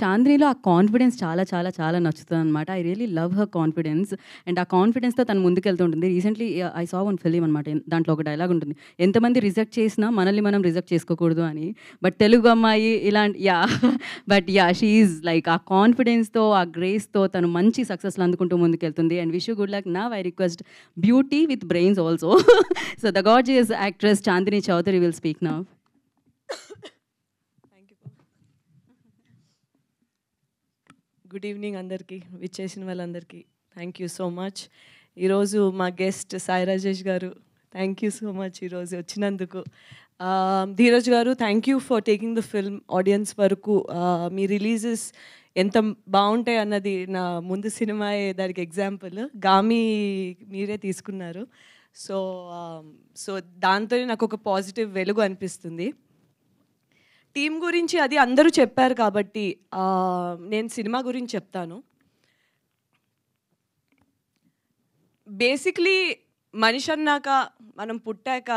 చాంద్రీలో ఆ కాన్ఫిడెన్స్ చాలా చాలా చాలా నచ్చుతుందనమాట. I really love her confidence. And ఆ కాన్ఫిడెన్స్‌తో తను ముందుకెళ్తూ ఉంటుంది. Recently I saw one film అనమాట. దాంట్లో ఒక డైలాగ్ ఉంటుంది. ఎంతమంది రిజెక్ట్ చేసినా మనల్ని మనం రిజెక్ట్ చేసుకోకూడదు అని. బట్ తెలుగు అమ్మాయి ఇలాంటి బట్ షీ ఈజ్ లైక్ ఆ కాన్ఫిడెన్స్‌తో, ఆ గ్రేస్‌తో తను మంచి సక్సెస్‌లు అందుకుంటూ ముందుకెళ్తుంది. And wish you good luck. Now I request beauty with brains also. So the gorgeous actress Chandini Chowdary will speak now. Good evening అందరికీ, విచ్చేసిన వాళ్ళందరికీ థ్యాంక్ యూ సో మచ్. ఈరోజు మా గెస్ట్ సాయి రాజేష్ గారు, థ్యాంక్ యూ సో మచ్ ఈరోజు వచ్చినందుకు. ధీరజ్ గారు, thank you for taking the film audience వరకు. మీ రిలీజెస్ ఎంత బాగుంటాయి అన్నది నా ముందు సినిమాయే దానికి ఎగ్జాంపుల్. గామి మీరే తీసుకున్నారు. సో సో దాంతోనే నాకు ఒక పాజిటివ్ వెలుగు అనిపిస్తుంది. టీం గురించి అది అందరూ చెప్పారు కాబట్టి నేను సినిమా గురించి చెప్తాను. బేసిక్లీ మనిషి అన్నాక, మనం పుట్టాక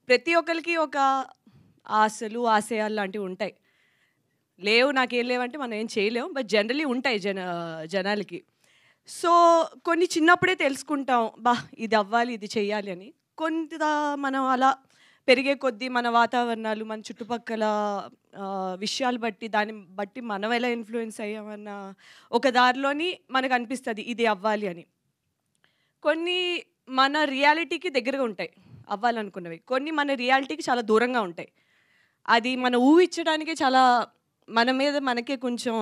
ప్రతి ఒక్కరికి ఒక ఆశలు, ఆశయాలు లాంటివి ఉంటాయి. లేవు, నాకేం లేవంటే మనం ఏం చేయలేము, బట్ జనరలీ ఉంటాయి జనాలకి. సో కొన్ని చిన్నప్పుడే తెలుసుకుంటాం, ఇది అవ్వాలి, ఇది చెయ్యాలి అని. కొంత మనం అలా పెరిగే కొద్దీ మన వాతావరణాలు, మన చుట్టుపక్కల విషయాలు బట్టి, దాన్ని బట్టి మనం ఎలా ఇన్ఫ్లుయెన్స్ అయ్యామన్న ఒక దారిలోని మనకు అనిపిస్తుంది ఇది అవ్వాలి అని. కొన్ని మన రియాలిటీకి దగ్గరగా ఉంటాయి అవ్వాలనుకున్నవి, కొన్ని మన రియాలిటీకి చాలా దూరంగా ఉంటాయి. అది మనం ఊహించడానికే చాలా, మన మీద మనకే కొంచెం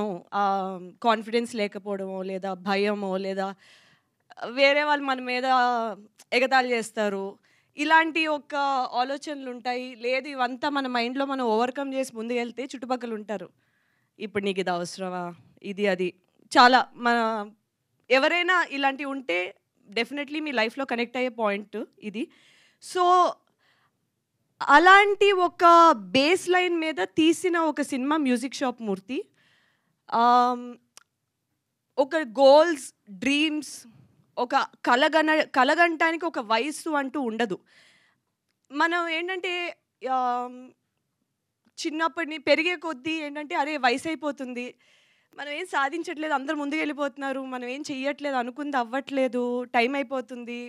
కాన్ఫిడెన్స్ లేకపోవడమో, లేదా భయమో, లేదా వేరే వాళ్ళు మన మీద ఎగతాళి చేస్తారు, ఇలాంటి ఒక ఆలోచనలు ఉంటాయి. లేదు, ఇవంతా మన మైండ్లో మనం ఓవర్కమ్ చేసి ముందుకు వెళ్తే చుట్టుపక్కల ఉంటారు, ఇప్పుడు నీకు ఇది అవసరమా, ఇది అది చాలా మన ఎవరైనా ఇలాంటివి ఉంటే డెఫినెట్లీ మీ లైఫ్లో కనెక్ట్ అయ్యే పాయింట్ ఇది. సో అలాంటి ఒక బేస్ లైన్ మీద తీసిన ఒక సినిమా మ్యూజిక్ షాప్ మూర్తి. ఒక గోల్స్, డ్రీమ్స్, ఒక కలగంటానికి ఒక వయస్సు అంటూ ఉండదు. మనం ఏంటంటే చిన్నప్పటి పెరిగే కొద్దీ ఏంటంటే అరే వయసు అయిపోతుంది, మనం ఏం సాధించట్లేదు, అందరు ముందుకు వెళ్ళిపోతున్నారు, మనం ఏం చెయ్యట్లేదు, అనుకుంది అవ్వట్లేదు, టైం అయిపోతుంది.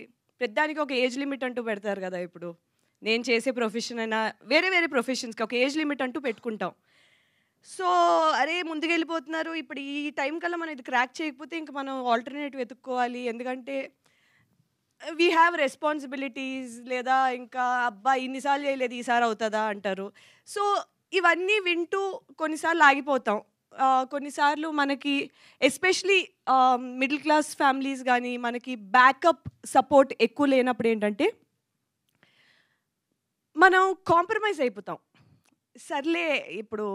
పెద్దానికి ఒక ఏజ్ లిమిట్ అంటూ పెడతారు కదా. ఇప్పుడు నేను చేసే ప్రొఫెషన్ అయినా వేరే వేరే ప్రొఫెషన్స్కి ఒక ఏజ్ లిమిట్ అంటూ పెట్టుకుంటాం. సో అరే ముందుకు వెళ్ళిపోతున్నారు, ఇప్పుడు ఈ టైం కల్లా మనం ఇది క్రాక్ చేయకపోతే ఇంక మనం ఆల్టర్నేటివ్ వెతుక్కోవాలి, ఎందుకంటే వీ హ్యావ్ రెస్పాన్సిబిలిటీస్, లేదా ఇంకా అబ్బా ఇన్నిసార్లు చేయలేదు ఈసారి అవుతుందా అంటారు. సో ఇవన్నీ వింటూ కొన్నిసార్లు ఆగిపోతాం. కొన్నిసార్లు మనకి ఎస్పెషలీ మిడిల్ క్లాస్ ఫ్యామిలీస్ కానీ మనకి బ్యాకప్ సపోర్ట్ ఎక్కువ లేనప్పుడు ఏంటంటే మనం కాంప్రమైజ్ అయిపోతాం. సర్లే ఇప్పుడు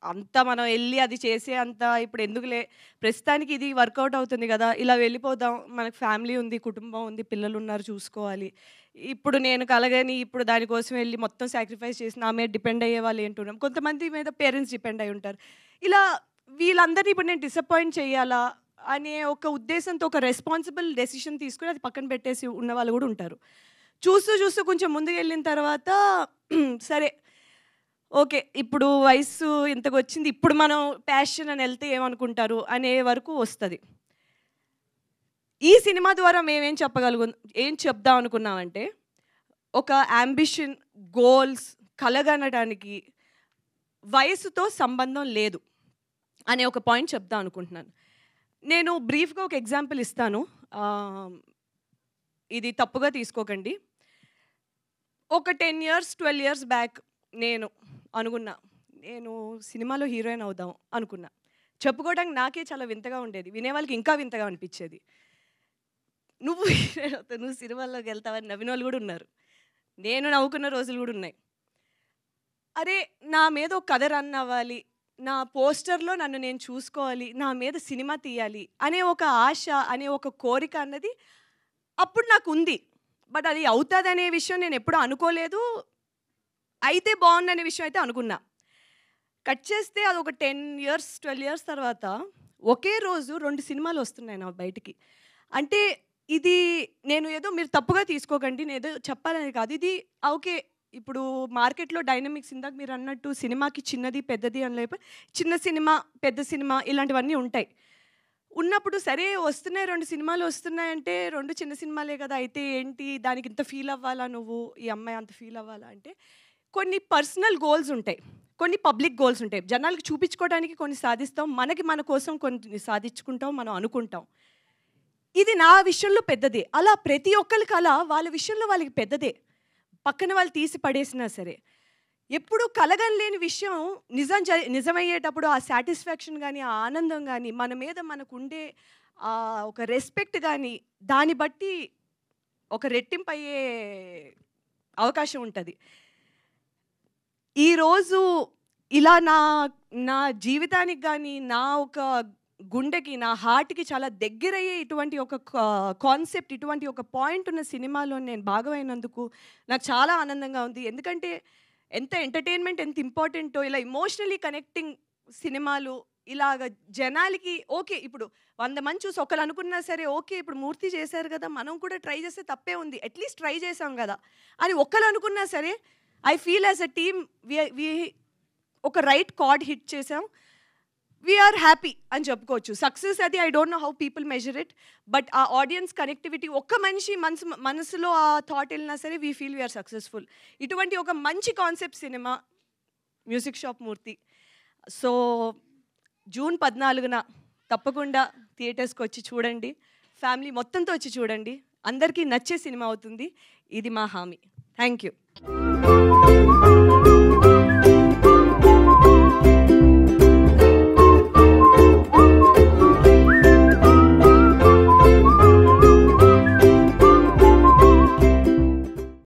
అంతా మనం వెళ్ళి అది చేసే అంత ఇప్పుడు ఎందుకులే, ప్రస్తుతానికి ఇది వర్కౌట్ అవుతుంది కదా, ఇలా వెళ్ళిపోదాం, మనకు ఫ్యామిలీ ఉంది, కుటుంబం ఉంది, పిల్లలు ఉన్నారు చూసుకోవాలి, ఇప్పుడు నేను కలగని ఇప్పుడు దానికోసం వెళ్ళి మొత్తం సాక్రిఫైస్ చేసి నా మీద డిపెండ్ అయ్యే వాళ్ళు ఏంటున్నాం. కొంతమంది మీద పేరెంట్స్ డిపెండ్ అయి ఉంటారు. ఇలా వీళ్ళందరినీ ఇప్పుడు నేను డిసప్పాయింట్ చేయాలా అనే ఒక ఉద్దేశంతో ఒక రెస్పాన్సిబుల్ డెసిషన్ తీసుకుని అది పక్కన పెట్టేసి ఉన్న వాళ్ళు కూడా ఉంటారు. చూస్తూ చూస్తూ కొంచెం ముందుకు వెళ్ళిన తర్వాత సరే ఓకే, ఇప్పుడు వయసు ఇంతకు వచ్చింది, ఇప్పుడు మనం ప్యాషన్ అని వెళ్తే ఏమనుకుంటారు అనే వరకు వస్తుంది. ఈ సినిమా ద్వారా మేమేం ఏం చెప్దాం అనుకున్నామంటే, ఒక అంబిషన్, గోల్స్ కలగనడానికి వయసుతో సంబంధం లేదు అనే ఒక పాయింట్ చెప్దాం అనుకుంటున్నాను. నేను బ్రీఫ్గా ఒక ఎగ్జాంపుల్ ఇస్తాను, ఇది తప్పుగా తీసుకోకండి. ఒక 10 years 12 years బ్యాక్ నేను అనుకున్నా, నేను సినిమాలో హీరోయిన్ అవుదాం అనుకున్నా. చెప్పుకోవడానికి నాకే చాలా వింతగా ఉండేది, వినేవాళ్ళకి ఇంకా వింతగా అనిపించేది. నువ్వు హీరోయిన్ అవుతావు, నువ్వు సినిమాల్లోకి వెళ్తావని నవ్విన వాళ్ళు కూడా ఉన్నారు, నేను నవ్వుకున్న రోజులు కూడా ఉన్నాయి. అరే నా మీద ఒక కథ రన్ అవ్వాలి, నా పోస్టర్లో నన్ను నేను చూసుకోవాలి, నా మీద సినిమా తీయాలి అనే ఒక ఆశ, అనే ఒక కోరిక అన్నది అప్పుడు నాకు ఉంది. బట్ అది అవుతుంది అనే విషయం నేను ఎప్పుడూ అనుకోలేదు, అయితే బాగుందనే విషయం అయితే అనుకున్నా. కట్ చేస్తే అది ఒక 10 years 12 years తర్వాత ఒకే రోజు 2 సినిమాలు వస్తున్నాయి నా బయటికి. అంటే ఇది నేను ఏదో మీరు తప్పుగా తీసుకోకండి, నేను ఏదో చెప్పాలని కాదు, ఇది ఓకే ఇప్పుడు మార్కెట్లో డైనమిక్స్ ఇందాక మీరు అన్నట్టు సినిమాకి చిన్నది పెద్దది అని లేకపోతే చిన్న సినిమా పెద్ద సినిమా ఇలాంటివన్నీ ఉంటాయి. ఉన్నప్పుడు సరే వస్తున్నాయి 2 సినిమాలు వస్తున్నాయంటే 2 చిన్న సినిమాలే కదా! అయితే ఏంటి దానికి ఇంత ఫీల్ అవ్వాలా నువ్వు? ఈ అమ్మాయి అంత ఫీల్ అవ్వాలా అంటే కొన్ని పర్సనల్ గోల్స్ ఉంటాయి. కొన్ని పబ్లిక్ గోల్స్ ఉంటాయి. జనాలకి చూపించుకోవడానికి కొన్ని సాధిస్తాం. మనకి మన కోసం కొన్ని సాధించుకుంటాం మనం అనుకుంటాం. ఇది నా విషయంలో పెద్దదే. అలా ప్రతి ఒక్కళ్ళకి అలా వాళ్ళ విషయంలో వాళ్ళకి పెద్దదే. పక్కన వాళ్ళు తీసి పడేసినా సరే. ఎప్పుడు కలగలేని విషయం నిజమయ్యేటప్పుడు ఆ సాటిస్ఫాక్షన్ గానీ, ఆ ఆనందం గానీ, మన మీద మనకుండే ఒక రెస్పెక్ట్ గానీ, దాన్ని బట్టి ఒక రెట్టింపయ్యే అవకాశం ఉంటది. ఈరోజు ఇలా నా జీవితానికి గానీ, నా ఒక గుండెకి, నా హార్ట్‌కి చాలా దగ్గరయ్యే ఇటువంటి ఒక కాన్సెప్ట్, ఇటువంటి ఒక పాయింట్ ఉన్న సినిమాలో నేను భాగమైనందుకు నాకు చాలా ఆనందంగా ఉంది. ఎందుకంటే ఎంత ఎంటర్‌టైన్‌మెంట్ ఎంత ఇంపార్టెంటో ఇలా ఎమోషనల్లీ కనెక్టింగ్ సినిమాలు ఇలాగ జనాలకి ఓకే. ఇప్పుడు 100 మంది చూసి ఒకళ్ళు అనుకున్నా సరే ఓకే. ఇప్పుడు మూర్తి చేశారు కదా! మనం కూడా ట్రై చేస్తే తప్పే ఉంది. అట్‌లీస్ట్ ట్రై చేసాం కదా! అని ఒక్కళ్ళు అనుకున్నా సరే I feel as a team we ఒక రైట్ కార్డ్ హిట్ చేసాం. వీఆర్ హ్యాపీ అని చెప్పుకోవచ్చు. సక్సెస్ అది I don't know how people measure it. But ఆ ఆడియన్స్ కనెక్టివిటీ ఒక్క మనిషి మనసులో ఆ థాట్ వెళ్ళినా సరే వీ ఫీల్ వీఆర్ సక్సెస్ఫుల్. ఇటువంటి ఒక మంచి కాన్సెప్ట్ సినిమా మ్యూజిక్ షాప్ మూర్తి. సో జూన్ 14న తప్పకుండా థియేటర్స్కి వచ్చి చూడండి. ఫ్యామిలీ మొత్తంతో వచ్చి చూడండి. అందరికీ నచ్చే సినిమా అవుతుంది. ఇది మా హామీ. Thank you.